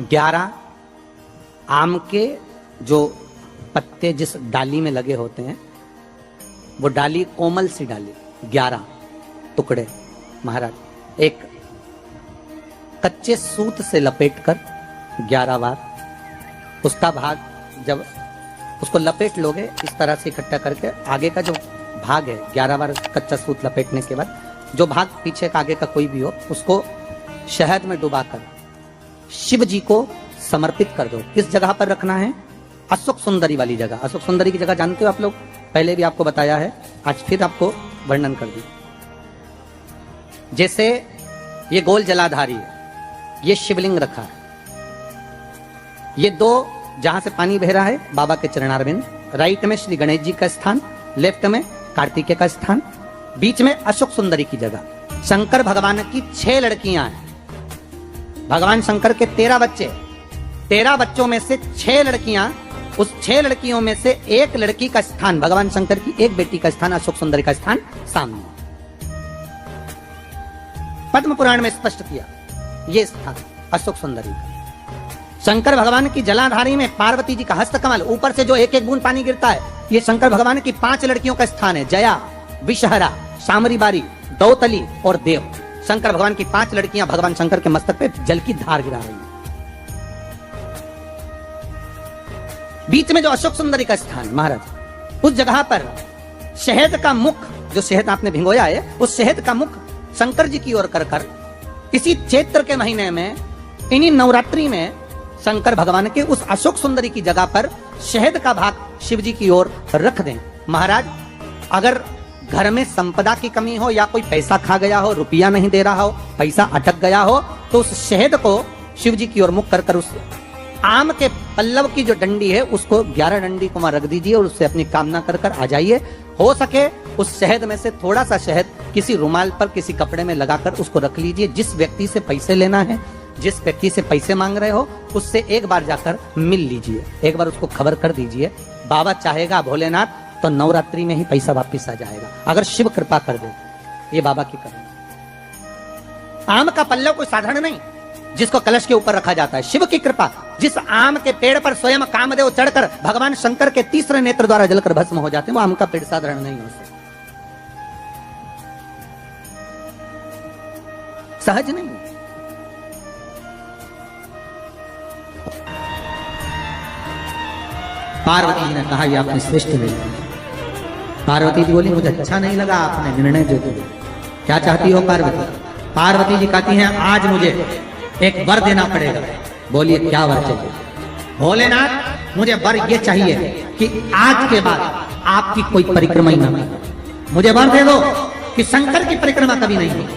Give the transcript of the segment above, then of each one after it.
11 आम के जो पत्ते जिस डाली में लगे होते हैं, वो डाली कोमल सी डाली, 11 टुकड़े महाराज एक कच्चे सूत से लपेटकर 11 बार उसका भाग, जब उसको लपेट लोगे इस तरह से इकट्ठा करके, आगे का जो भाग है 11 बार कच्चा सूत लपेटने के बाद जो भाग पीछे का आगे का कोई भी हो, उसको शहद में डुबाकर शिव जी को समर्पित कर दो। किस जगह पर रखना है? अशोक सुंदरी वाली जगह। अशोक सुंदरी की जगह जानते हो आप लोग, पहले भी आपको बताया है, आज फिर आपको वर्णन कर दी। जैसे ये गोल जलाधारी है, ये शिवलिंग रखा है, ये 2 जहां से पानी बह रहा है बाबा के चरणारविंद, राइट में श्री गणेश जी का स्थान, लेफ्ट में कार्तिकेय का स्थान, बीच में अशोक सुंदरी की जगह। शंकर भगवान की 6 लड़कियां हैं। भगवान शंकर के 13 बच्चे, 13 बच्चों में से 6 लड़कियां, उस 6 लड़कियों में से एक लड़की का स्थान, भगवान शंकर की एक बेटी का स्थान, अशोक सुंदरी का स्थान सामने पद्म पुराण में स्पष्ट किया। ये स्थान अशोक सुंदरी का। शंकर भगवान की जलाधारी में पार्वती जी का हस्तकमल, ऊपर से जो एक एक बूंद पानी गिरता है, ये शंकर भगवान की 5 लड़कियों का स्थान है, जया, विषहरा, सामरी बारी, दौतली और देव। शंकर भगवान की 5 लड़कियां भगवान शंकर के मस्तक पे जल की धार गिरा रही हैं। बीच में जो अशोक सुंदरी का स्थान महाराज, उस जगह पर शहद का मुख, जो शहद आपने भिंगोया है, उस शहद का मुख शंकर जी की ओर कर कर इसी चैत्र के महीने में, इन्हीं नवरात्रि में शंकर भगवान के उस अशोक सुंदरी की जगह पर शहद का भाग शिव जी की ओर रख दें। महाराज अगर घर में संपदा की कमी हो या कोई पैसा खा गया हो, रुपया नहीं दे रहा हो, पैसा अटक गया हो, तो उस शहद को शिव जी की ओर मुख कर कर उस आम के पल्लव की जो डंडी है उसको 11 डंडी को वहां रख दीजिए और उससे अपनी कामना कर कर आ जाइए। हो सके उस शहद में से थोड़ा सा शहद किसी रुमाल पर, किसी कपड़े में लगाकर उसको रख लीजिए। जिस व्यक्ति से पैसे लेना है, जिस व्यक्ति से पैसे मांग रहे हो, उससे एक बार जाकर मिल लीजिए, एक बार उसको खबर कर दीजिए। बाबा चाहेगा भोलेनाथ तो नवरात्रि में ही पैसा वापिस आ जाएगा, अगर शिव कृपा कर दे। ये बाबा की कृपा। आम का पल्लव कोई साधारण नहीं जिसको कलश के ऊपर रखा जाता है, शिव की कृपा। जिस आम के पेड़ पर स्वयं कामदेव चढ़कर भगवान शंकर के तीसरे नेत्र द्वारा जलकर भस्म हो जाते हैं, वो आम का पेड़ साधारण नहीं हो सकता, सहज नहीं। पार्वती जी ने कहा, ये आपने श्रेष्ठ निर्णय। पार्वती जी बोली, मुझे अच्छा नहीं लगा आपने निर्णय जो दिया। क्या चाहती हो पार्वती? पार्वती जी कहती हैं, आज मुझे एक वर देना पड़ेगा। बोलिए क्या वर चाहिए? भोलेनाथ मुझे वर ये चाहिए कि आज के बाद आपकी कोई परिक्रमा ही ना हो। मुझे वर दे दो कि शंकर की परिक्रमा कभी नहीं होगी।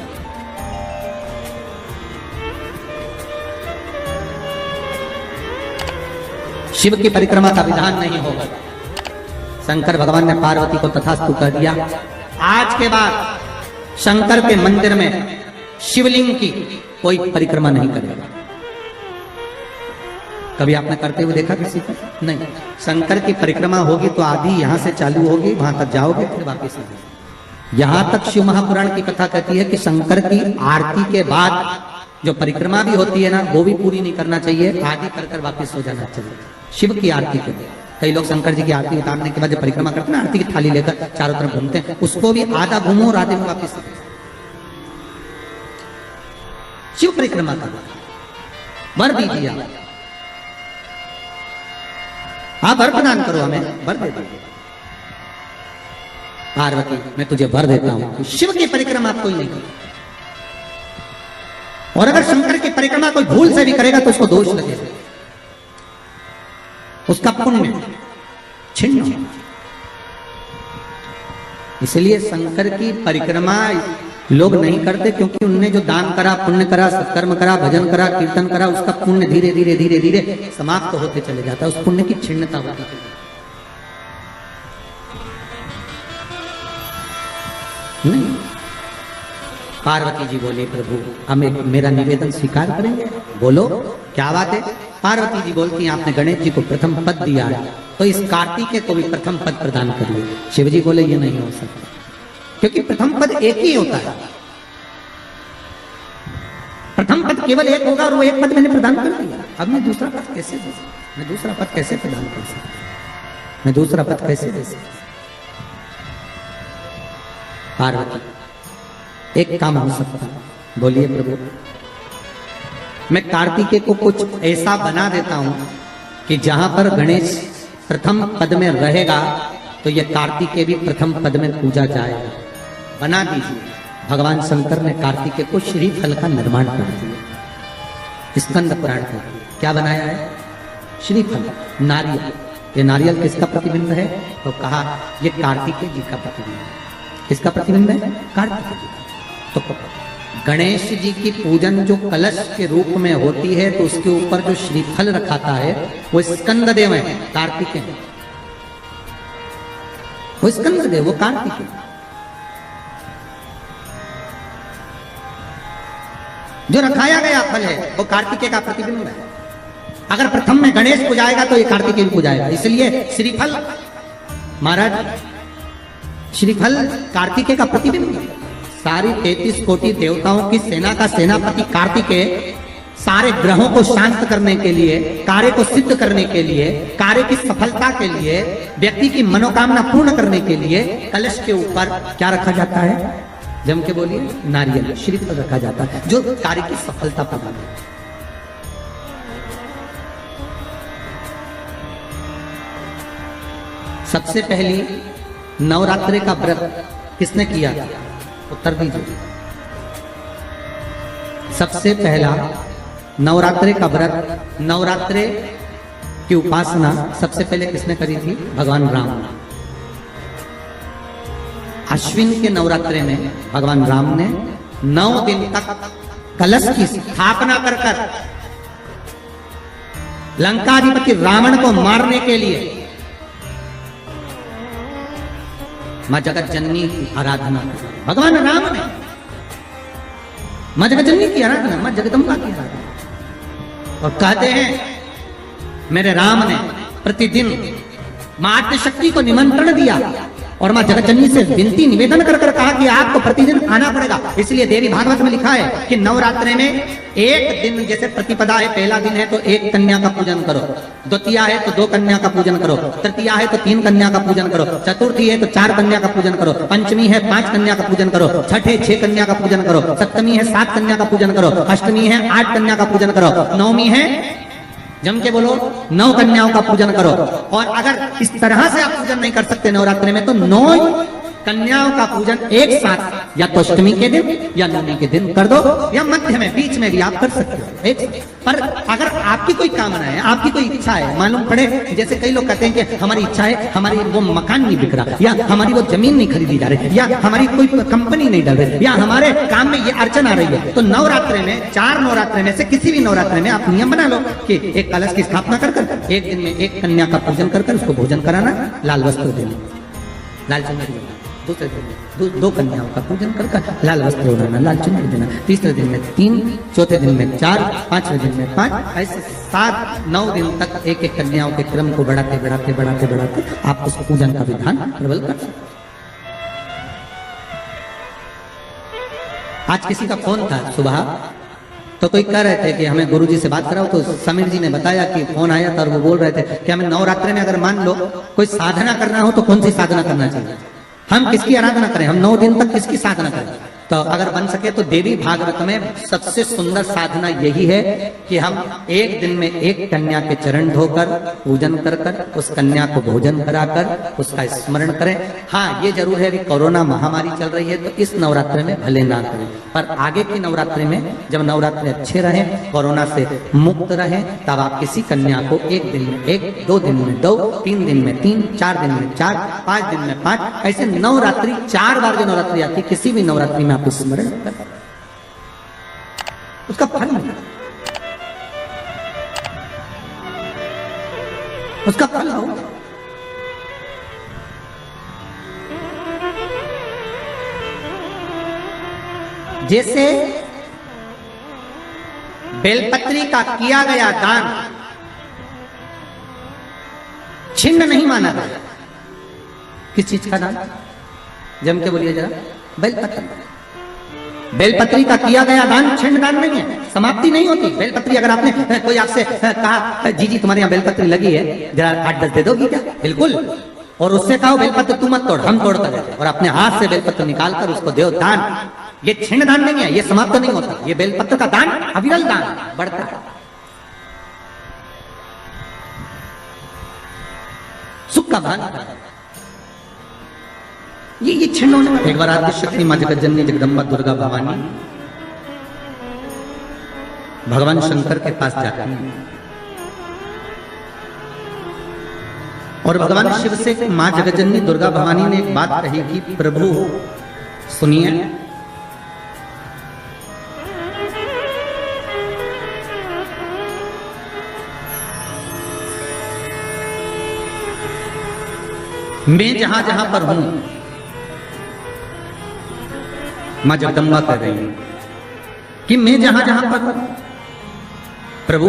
शिव की परिक्रमा का विधान नहीं होगा। शंकर भगवान ने पार्वती को तथास्तु कर दिया। आज के बाद शंकर के मंदिर में शिवलिंग की कोई परिक्रमा नहीं करेगा। कभी आपने करते हुए देखा किसी को? नहीं। शंकर की परिक्रमा होगी तो आधी यहां से चालू होगी, वहां तक जाओगे, फिर वापस आएंगे। यहां तक शिव महापुराण की कथा कहती है कि शंकर की आरती के बाद जो परिक्रमा भी होती है ना, वो भी पूरी नहीं करना चाहिए, आधी कर कर वापस हो जाना चाहिए। शिव की आरती के बाद कई लोग शंकर जी की आरती उतारने के बाद जो परिक्रमा करते हैं ना, आरती की थाली लेकर चारों तरफ घूमते हैं, उसको भी आधा घूमो और आधे में वापस। शिव परिक्रमा का वर दीजिए आप वर प्रदान करो, हमें वर दे दो। पार्वती मैं तुझे वर देता हूं, शिव की परिक्रमा कोई नहीं करे, और अगर शंकर की परिक्रमा कोई भूल से भी करेगा तो उसको दोष लगेगा, उसका पुण्य छिन्न होगा। इसलिए शंकर की परिक्रमा लोग नहीं करते, क्योंकि उनने जो दान करा, पुण्य करा, सत्कर्म करा, भजन करा, कीर्तन करा, उसका पुण्य धीरे धीरे धीरे धीरे समाप्त होते चले जाता है, उस पुण्य की छिन्नता होती है। नहीं। पार्वती जी बोले, प्रभु हमें मेरा निवेदन स्वीकार करेंगे? बोलो क्या बात है? पार्वती जी बोलती हैं, आपने गणेश जी को प्रथम पद दिया है, तो इस कार्तिकेय को भी प्रथम पद प्रदान करिए। शिव जी बोले, ये नहीं हो सकता, क्योंकि प्रथम पद एक ही होता है। प्रथम पद केवल एक होगा और वो एक पद मैंने प्रदान कर दिया। अब मैं दूसरा पद कैसे दे सकता? मैं दूसरा पद कैसे प्रदान कर सकता? मैं दूसरा पद कैसे दे सकता? पार्वती, एक काम हो सकता है, बोलिए प्रभु। मैं कार्तिकेय को कुछ ऐसा बना देता हूं कि जहां पर गणेश प्रथम पद में रहेगा तो यह कार्तिकेय भी प्रथम पद में पूजा जाएगा। बना दीजिए। भगवान शंकर ने कार्तिकेय को श्रीफल का निर्माण कर दिया। स्कंद पुराण का क्या बनाया है? श्रीफल, नारियल। ये नारियल किसका प्रतिबिंब है? तो कहा ये कार्तिकेय जी का प्रतिबिंब है। किसका प्रतिबिंब है? कार्तिकेय जी का। तो गणेश जी की पूजन जो कलश के रूप में होती है तो उसके ऊपर जो श्रीफल रखाता है वो स्कंद देव है, कार्तिकेय है। वो स्कंद देव, वो कार्तिकेय। जो रखाया गया फल है वो कार्तिकेय का प्रतिबिंब है। अगर प्रथम में गणेश पूजाएगा तो ये कार्तिकेय भी पूजाएगा। इसलिए श्रीफल, महाराज, श्रीफल कार्तिकेय का प्रतिबिंब है। सारी 33 कोटि देवताओं की सेना का सेनापति कार्तिकेय सारे ग्रहों को शांत करने के लिए, कार्य को सिद्ध करने के लिए, कार्य की सफलता के लिए, व्यक्ति की मनोकामना पूर्ण करने के लिए कलश के ऊपर क्या रखा जाता है? जम के बोलिए, नारियल, श्रीफल रखा जाता है जो कार्य की सफलता प्रदान करता है। सबसे पहली नवरात्रि का व्रत किसने किया? उत्तर दीजिए। सबसे पहला नवरात्रि का व्रत, नवरात्रि की उपासना सबसे पहले किसने करी थी? भगवान राम। अश्विन के नवरात्रि में भगवान राम ने 9 दिन तक कलश की स्थापना कर लंकाधिपति रावण को मारने के लिए मां जगत जननी की आराधना की। भगवान राम ने मां जगत जननी की आराधना, मां जगदम्बा की आराधना। और कहते हैं मेरे राम ने प्रतिदिन मां आद्यशक्ति को निमंत्रण दिया और मां जगत जननी से विनती निवेदन कर कहा कि आपको प्रतिदिन आना पड़ेगा। इसलिए देवी भागवत में लिखा है कि नवरात्रि में एक दिन, जैसे प्रतिपदा है, पहला दिन है तो एक कन्या का पूजन करो, द्वितीया है तो 2 कन्या का पूजन करो, तृतीया है तो 3 कन्या का पूजन करो, चतुर्थी है तो 4 कन्या का पूजन करो, पंचमी है 5 कन्या का पूजन करो, छठ है 6 कन्या का पूजन करो, सप्तमी है 7 कन्या का पूजन करो, अष्टमी है 8 कन्या का पूजन करो, नवमी है, जम के बोलो, 9 कन्याओं का पूजन करो। और अगर इस तरह से आप पूजन नहीं कर सकते नवरात्रि में तो 9 कन्याओं का पूजन एक साथ या तो अष्टमी के दिन या नवमी के दिन कर दो, या मध्य में, बीच में भी आप कर सकते हो एक। पर अगर आपकी कोई कामना है, आपकी कोई इच्छा है, मालूम पड़े, जैसे कई लोग कहते हैं कि हमारी इच्छा है, हमारी वो मकान नहीं बिक रहा, या हमारी वो जमीन नहीं खरीदी जा रही, या हमारी कोई कंपनी नहीं डल रही, या हमारे काम में ये अड़चन आ रही है, तो नवरात्रि में, 4 नवरात्रि में से किसी भी नवरात्रि में आप नियम बना लो कि एक कलश की स्थापना कर एक दिन में एक कन्या का पूजन कर उसको भोजन कराना, लाल वस्त्र देना, लाल चुनरी देना, दूसरे दिन 2 कन्याओं का पूजन कर लाल वस्त्र ओढ़ाना, लाल चुनरी देना, तीसरे दिन में 3, चौथे दिन में 4, 5वें दिन में 5, ऐसे 7-9 दिन तक एक एक कन्याओं के क्रम को बढ़ाते आप उस पूजन का विधान प्रबल कर सकते। आज किसी का फोन था सुबह, तो कोई कह रहे थे कि हमें गुरुजी से बात कराओ, तो समीर जी ने बताया कि फोन आया था और वो बोल रहे थे कि हमें नवरात्रि में अगर मान लो कोई साधना करना हो तो कौन सी साधना करना चाहिए, हम किसकी आराधना करें, हम 9 दिन तक किसकी साधना करें। तो अगर बन सके तो देवी भागवत में सबसे सुंदर साधना यही है कि हम एक दिन में एक कन्या के चरण धोकर पूजन कर उस कन्या को भोजन कराकर उसका स्मरण करें। हाँ, ये जरूर है कि कोरोना महामारी चल रही है तो इस नवरात्रि में भले ना करें, पर आगे की नवरात्रि में जब नवरात्रि अच्छे रहें, कोरोना से मुक्त रहें, तब आप किसी कन्या को 1 दिन में 1, 2 दिन में 2, 3 दिन में 3, 4 दिन में 4, 5 दिन में 5, ऐसे नवरात्रि 4 बार जो नवरात्रि आती है किसी भी नवरात्रि में आप स्मरण कर उसका फल मिला, उसका फल हो। जैसे बेलपत्री का किया गया दान छिन्न नहीं माना गया। किस चीज का दान? जम के बोलिए जरा। बेलपत्र। बेलपत्री का किया गया दान छिन्न दान नहीं है, समाप्ति नहीं होती। बेलपत्री अगर आपने कोई आपसे कहा जी तुम्हारे यहाँ बेलपत्री लगी है, जरा 8-10 दे दोगी क्या? बिल्कुल। और उससे कहो बेलपत्र तू मत तोड़, हम तोड़ कर देते, और अपने हाथ से बेलपत्र निकालकर उसको दो दान। ये छिन्न दान नहीं है, ये समाप्त नहीं होता। ये बेलपत्र का दान अविरल दान बढ़ता है, सुख का दान। ये छिन्न होने वाला। एक बार आदि शक्ति मां जगत जननी जगदम्बा दुर्गा भवानी भगवान शंकर के पास जाती है और भगवान शिव से मां जगत जननी दुर्गा भवानी ने एक बात कही कि प्रभु सुनिए, मैं जहां जहां पर हूं, मां जगदम्बा कह रही है कि मैं जहां जहां पर हूं प्रभु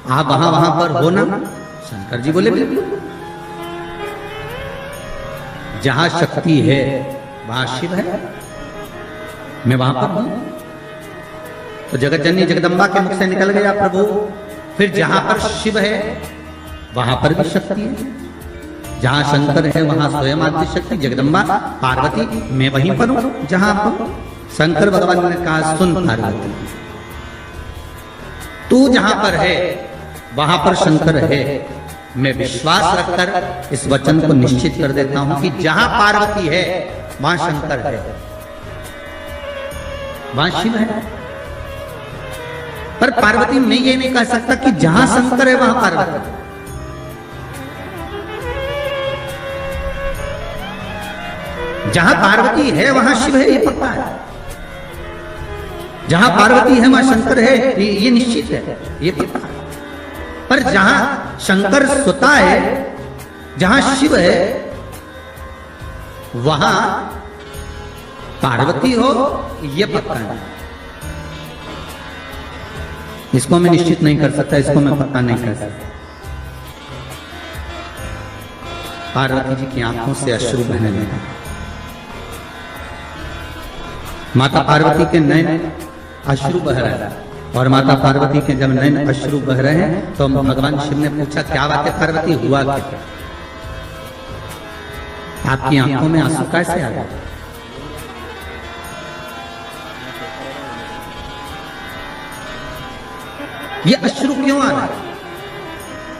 आप वहां वहां पर हो ना? शंकर जी बोले बिल्कुल। जहां शक्ति है वहां शिव है, मैं वहां पर हूं। तो जगत जननी जगदम्बा के मुख से निकल गया प्रभु, फिर जहां पर शिव है वहां पर भी शक्ति है, जहां शंकर है वहां स्वयं आदि शक्ति जगदम्बा पार्वती, मैं वहीं पर हूं जहां पर शंकर भगवान ने कहा सुन पार्वती, तू जहां पर है वहां पर शंकर है। मैं विश्वास रखकर इस वचन को निश्चित कर देता हूं कि जहां पार्वती है वहां शंकर है, वहां शिव है। पर पार्वती मैं ये नहीं कह सकता कि जहां शंकर है वहां पार्वती है। जहां पार्वती है वहां शिव है, ये पक्का है। जहां पार्वती है वहां शंकर है, ये निश्चित है, ये पक्का है। पर जहां शंकर सुता है, जहां शिव है, वहां पार्वती हो, ये पक्का है। इसको मैं निश्चित नहीं कर सकता, इसको मैं पक्का नहीं कर सकता। पार्वती जी की आंखों से अश्रु बहने लगे। माता पार्वती के नयन अश्रु बह रहे हैं, और माता पार्वती के जब नयन अश्रु बह रहे हैं तो भगवान शिव ने पूछा क्या बात है पार्वती, हुआ क्या? आपकी आंखों में आंसू कैसे आ गए? ये अश्रु क्यों आ रहा है,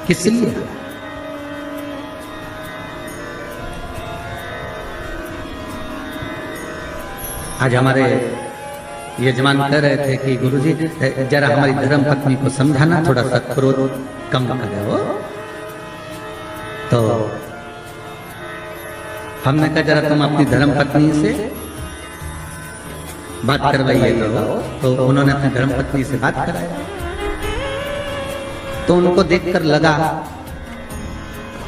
किस लिए? आज हमारे यजमान कह रहे थे कि गुरुजी जरा हमारी धर्म पत्नी को समझाना, थोड़ा सा क्रोध कम करे वो। तो हमने कहा जरा तुम अपनी धर्म पत्नी से बात करवाइए। तो उन्होंने अपनी धर्म पत्नी से बात कराया, तो उनको देखकर लगा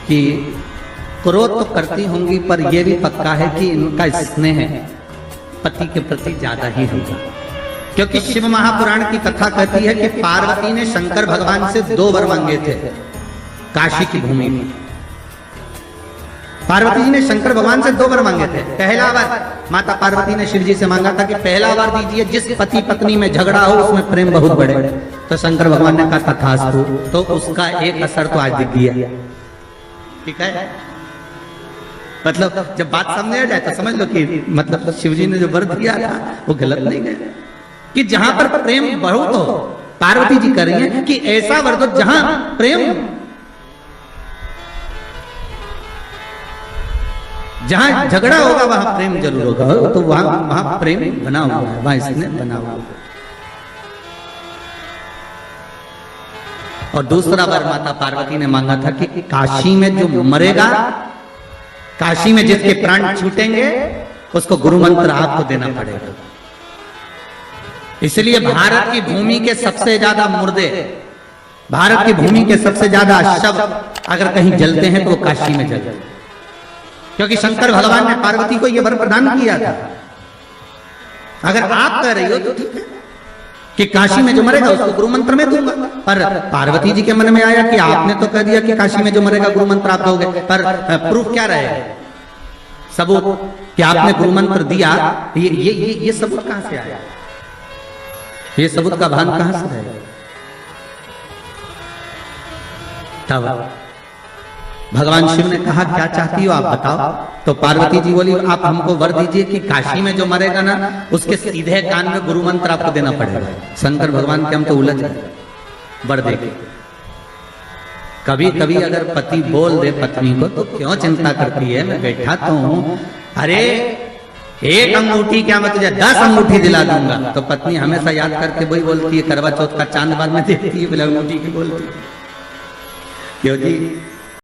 कि क्रोध तो करती होंगी पर यह भी पक्का है कि इनका स्नेह पति के प्रति ज्यादा ही होगा। क्योंकि शिव महापुराण की कथा कहती है कि पार्वती ने शंकर भगवान से 2 वर मांगे थे काशी की भूमि में। पार्वती जी ने शंकर भगवान से 2 वर मांगे थे। पहला वर माता पार्वती ने शिव जी से मांगा था कि पहला वर दीजिए जिस पति पत्नी में झगड़ा हो उसमें प्रेम बहुत बढ़े। तो शंकर भगवान ने कहा तथास्तु। तो उसका एक असर तो आज दिख गया। ठीक है, मतलब जब बात समझ आ जाए तो समझ लो कि मतलब शिव जी ने जो वर दिया था वो गलत नहीं है, कि जहां पर प्रेम बहुत हो। पार्वती जी कह रही है कि ऐसा वर दो जहां प्रेम, जहां झगड़ा होगा वहां प्रेम जरूर होगा। तो वहां प्रेम बना हुआ है, वहां इसने बना हुआ है। और दूसरा वर माता पार्वती ने मांगा था कि काशी में जो मरेगा, काशी में जिसके प्राण छूटेंगे उसको गुरु मंत्र आपको देना पड़ेगा। इसलिए भारत की भूमि के सबसे ज्यादा मुर्दे, भारत की भूमि के सबसे ज्यादा शव अगर कहीं जलते हैं तो वो काशी में जलते हैं। क्योंकि शंकर भगवान ने पार्वती को यह वर प्रदान किया था। अगर आप कह रही हो तो ठीक है कि काशी में जो मरेगा उसको गुरु मंत्र में दूंगा, पर पार्वती जी के मन में आया कि आपने तो कह दिया कि काशी में जो मरेगा गुरु मंत्र आप दोगे, पर प्रूफ क्या रहेगा? सबूत कि आपने गुरु मंत्र दिया, ये सबूत कहां से आया? ये सबूत का भान कहां से है? तब भगवान शिव ने कहा क्या चाहती हो आप बताओ। तो पार्वती जी बोली आप हमको वर दीजिए कि काशी में जो मरेगा ना उसके सीधे कान में गुरु मंत्र आपको देना पड़ेगा। शंकर भगवान के हम तो उलझ गए वर देके। कभी कभी अगर पति बोल दे पत्नी को तो क्यों चिंता करती है, मैं बैठा तो हूं, अरे एक अंगूठी क्या मैं तुझे 10 अंगूठी दिला दूंगा। तो पत्नी हमेशा याद करके वही बोलती है, करवा चौथ का चांद बाद में देती है, बोले अंगूठी की बोलती है। क्यों जी